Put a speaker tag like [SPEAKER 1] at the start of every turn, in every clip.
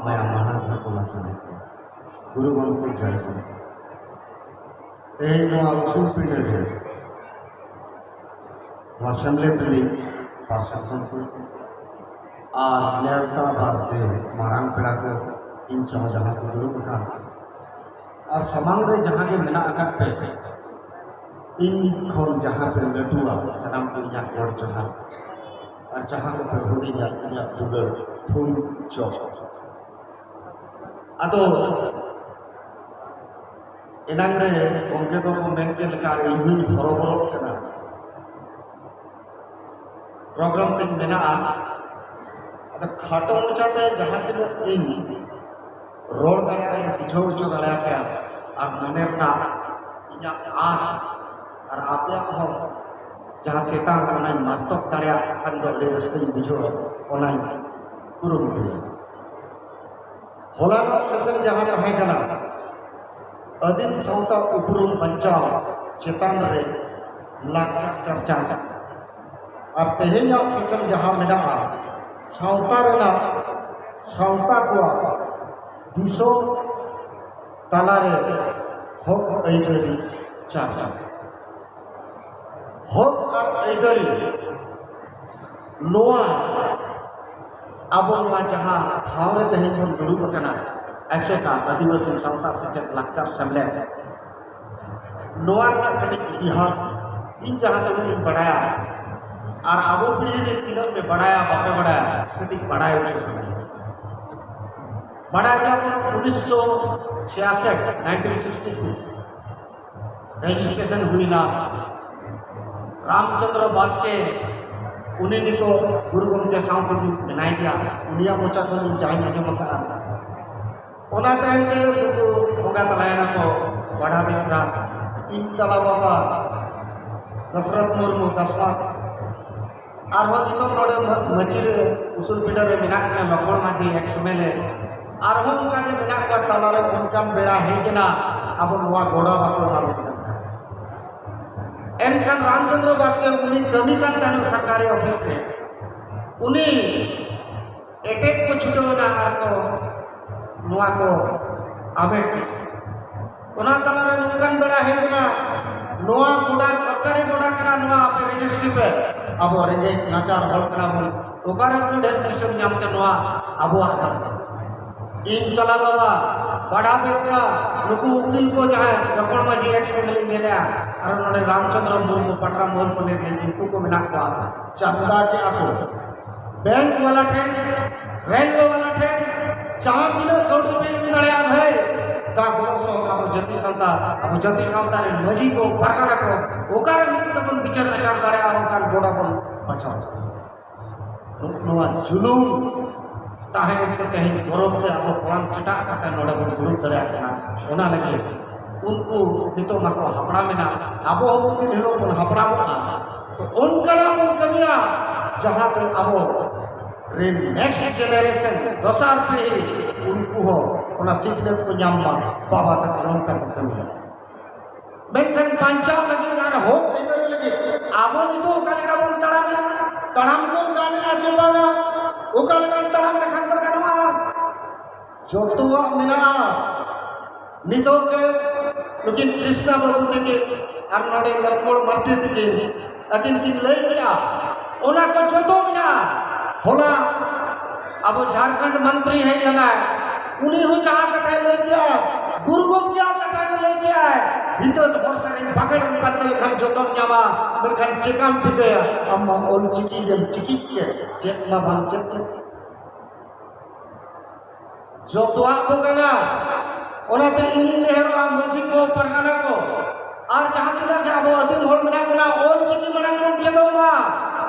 [SPEAKER 1] मैं माना था को सुने गुरु गंके जय जय तेनो उसूल पिंडे रे वसंले तली पार्षदों को और नेता भारते मारांग पेड़ा को इन सब जहाँ को दुरुप का और समांग रे जहाँ के मिना अकट पे इन खोल जहाँ पे लटुआ सदाम को यहाँ कोड जहाँ और जहाँ को पे होड़ी या दुगर थूम चौक अतो इनांग रे उनके को मेन के लिखा इन्हीं हरोबरों के ना प्रोग्राम तक मेना अतो खाटो मुचाते जहाँ के लोग इन रोड गया इन पिछोड़ चो गया क्या अब मनेर ना इन्हें आस और आप या हो जहाँ तेता ऑनलाइन मातों तड़या खंडो डेरस के बिजो ऑनलाइन पूरा मुझे होला का सेशन जहाँ कहाँ कना अदिन साउता उपरुम पंचाव चेतन रे लाख चर्चा और तेहेया सेशन जहाँ मेरा साउता रेना साउता को दिसो तलारे होक ऐदरी चर्चा होक और ऐदरी नोआ अब जहाँ ठावरे दहेज में दुरुप करना ऐसे का आदिवासी सावता सचेत लाचार समले नोआ का कड़ी इतिहास इन जहाँ तो इन बढ़ाया और आबो पीढ़ी ने तीनों में बढ़ाया बापे बढ़ाया कड़ी बढ़ाया उसे समय बढ़ाया 1966 1966 रजिस्ट्रेशन हुई ना रामचंद्र बास के उन्हें नहीं तो गुरु उनके साथ भी बनाई गया उन्हें मोचा तो नहीं चाहिए जो मका ओना टाइम के बुku होगा तलायना को बड़ा बिसरा इन तला बाबा दशरथ मुर्मू दशरथ और हम इतो नोडे मचिर उसूल पीढ़ रे मिना के लखोड़ माझी एक समले और हम उनका के मिना का तलारे उनका बेड़ा है कि ना अब नवा घोड़ा बाको मालूम एनखान रामचंद्र बास के उन्हीं कमी का सरकारी ऑफिस में उन्हीं एटेक को छुटोना को नुआ को आबेट उना तलारे नुकन बड़ा है ना नुआ गोड़ा सरकारी गोड़ा करा नुआ पे रजिस्ट्री पे अब रेंगे नाचार हॉल करा बोल ओकारे को ढेर पैसा जामते नुआ अब आगा इन तला बाबा बड़ा बेसरा नुकु वकील को जहाँ लखोड़ माझी एक्स में ले लिया और उन्होंने रामचंद्र मुर्मू पटरा मुर्मू ने इनको को मिना को चंदा के आपको बैंक वाला ठेन रेलवे वाला ठेन जहाँ तीनों कौड़ी पे इंदड़िया है ताकि सो अब जति संता रे मजी को परगना को ओकार में तबन विचार आचार दड़े और ओकार गोड़ा बन बचाओ नवा जुलूम ताहे ते तेहे गौरव ते अब कोन चटा कता नोडे बन दुरुप दड़े ना ओना लगे उनको नितो मको हपड़ा में ना अब हम दिन हिरो बन हपड़ा में तो उनका नाम उन कमिया जहाँ पे अब रे नेक्स्ट जनरेशन दसार पीढ़ी उनको हो उना सीखने को जामा बाबा तक लोन का कमी है मेंखन पंचाव लगी ना हो इधर लगी अब नितो काले का बन तड़ाम को गाने आचलना ओका लगा तड़ाम ने खंड करवा जो तो मिना नितो के लेकिन कृष्णा बाबू के अर्नोडे लखोड़ मर्ते के अकिन की ले गया ओना को जो तो मिना होला अब झारखंड मंत्री है लना उन्हीं हो जहाँ कथा ले गया गुरु को क्या कथा ने ले गया भीतर बहुत सारे पकड़ पत्तल खन जो तो जावा मेरखन चेकम ठीक है अम्मा ओल चिकी जल चिकी के चेकमा बन चेक जो तो आपको कहना ओनाते इन्हीं नेहरू मजी को परगना को और जहाँ तक क्या वो अधीन होल मिना बोला ओल चिकी बना कौन चलो माँ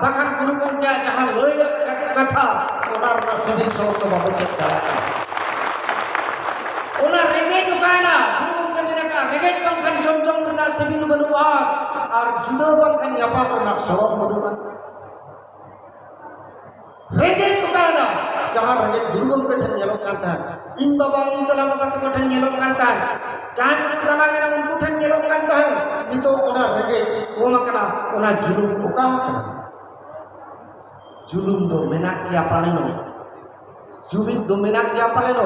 [SPEAKER 1] बखन गुरु को क्या जहाँ लोई कथा ओनार ना सभी सोच तो बहुत चेक ओनार रेगे जो कहना गुरु को मेरे का रेगे बंखन जों जों करना सभी बनुआ और जुदा बंखन यपा करना शरों बनुआ रेगे जो कहना जहाँ रेगे गुरु को कठिन येलो करता है इन बाबा इन तला बाबा तो कठिन येलो करता है जहाँ गुरु तला के ना उनको कठिन येलो करता है नहीं तो ओनार रेगे वो मकना ओनार जुलूम ओका जुलूम दो मेना क्या पानी में जुमिद दो मेना गया पाले लो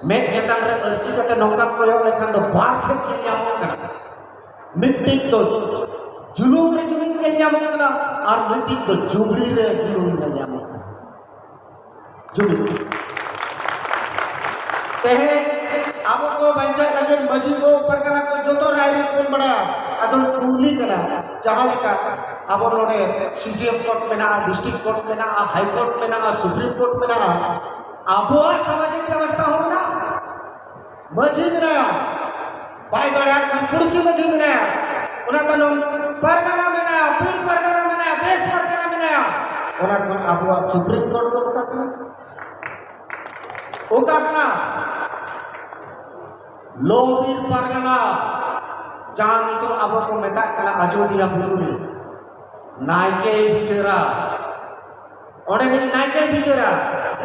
[SPEAKER 1] मेट चेतान रे अर्सी कते नौका कोयो लेखान दो बार ठे के ᱧᱟᱢᱚᱜ ᱠᱟᱱᱟ मिट्टी तो जुलूम रे जुमिद के ᱧᱟᱢᱚᱜ ᱠᱟᱱᱟ और मिट्टी तो जुबड़ी रे जुलूम के ᱧᱟᱢᱚᱜ ᱠᱟᱱᱟ जुबड़ी तेहे अब को बंचा लगे मजी को परगना को जो तो राय रे कोन बड़ा अदो कुली कना जहां लेका अब नोडे सीसीएम कोर्ट में ना डिस्ट्रिक्ट कोर्ट में ना हाई कोर्ट में ना सुप्रीम कोर्ट में ना अब सामाजिक व्यवस्था हो ना मजी में ना बाय दड़ा कुर्सी मजी में ना उना कनो परगना में ना पीर परगना में ना देश परगना में ना उना कोन अब सुप्रीम कोर्ट तो बता कना ओका कना लोबीर परगना जहां तो अब को मेता कना अयोध्या बुलुरी नायके बिचरा ओडे नि नायके बिचरा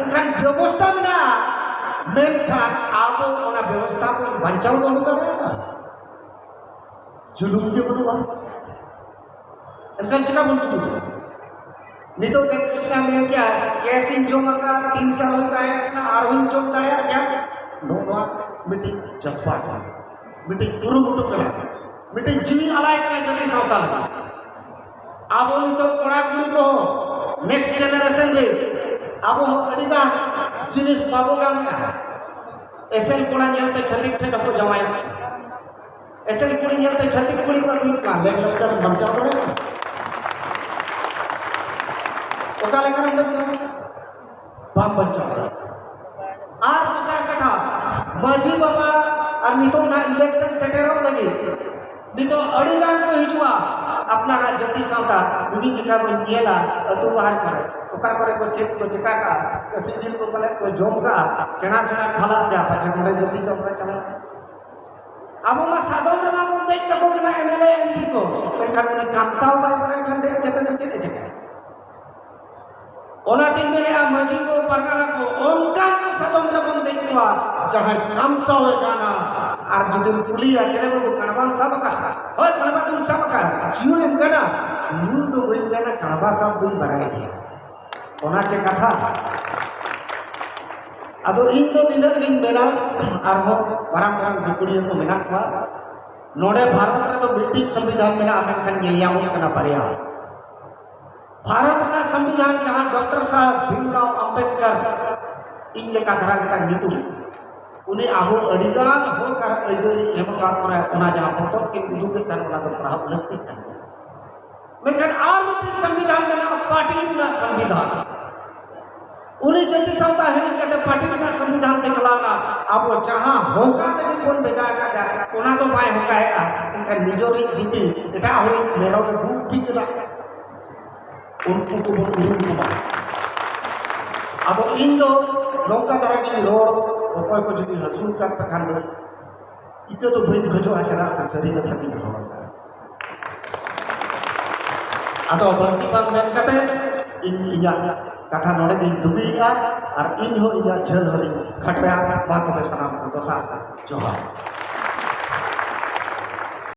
[SPEAKER 1] इनखान व्यवस्था में ना मेनखान अब ओना व्यवस्था को बंचाव दो करेगा जुलूम के बनुआ इनखान चिका बन चुकी नितो के कृष्णा में क्या कैसे जोमा का 3 साल होता है ना आरोहन जोम तड़या क्या नोवा मीटिंग जज्बा मीटिंग गुरु मुटु करा मीटिंग जीवी अलाय कना जति सावता लगा अब नितो कोड़ा कुड़ी को नेक्स्ट जनरेशन रे अब अडिगा जिनिस बाबोगा में एसएल कोड़ा नेलते छतिक ठे डको जमाय एसएल कुड़ी नेलते छतिक कुड़ी को नीत का ले लचर बचाव करे ओका लेकर बचाव बाप बचाव आर दूसरा कथा माझी बाबा और नितो ना इलेक्शन सेटेरो लगे नितो अडिगान को हिजुआ अपना जति सावता बिबिन चिका को नियला अतु बाहर करे ओका करे को चेक को चिका का सिजिल को पले को जोम का सेना सेना खाला दे पाछे मोरे जति चमका चला अब मा साधन रमा को देख तको बिना एमएलए एमपी को पेनखान ने कामसाव बाय बने खन दे केते चले जके ओना दिन ने आ मजी को परगना को ओनका को साधन रमा देख को जहां कामसाव गाना और जुदिन पुली चले को कणबान सब का होय कणबा दिन सब का सियो एम गना सियो तो बइन गना कणबा सब दिन बराय दे ओना चे कथा अब इन दो दिन दिन मेना और हो परम परम दुकुड़ियों को मेना का नोडे भारत रे तो ब्रिटिश संविधान मेना अमेरिकन नियम कना परिया भारत का संविधान जहां डॉक्टर साहब भीमराव अंबेडकर इन लेका धरा गता नीतु उन्हें आबो अडिगान हो कर अइदरी एमका करे ओना जहां फोटो के उदु के तन ओना तो प्रभाव लगती है मेनखान आर मिट्टी संविधान में पार्टी ना संविधान उन्हें जति सावता है कहते पार्टी ना संविधान के चलाना अब वो जहां होगा नहीं कौन भेजाएगा जाएगा ओना तो पाए होगा है इनका निजोरी नीति एटा होई मेरो के बुक भी करा उनको को बोल अब इन दो नौका तरह की रोड ओको को जदी हसूल का पखान दो इके तो बइन खजो आचरा से शरीर थकी हो आतो बंती बात मेन कते इन इया कथा नोडे इन दुबीगा और इन हो इया झल हरि खटया बात में सलाम को तो साथ जोहार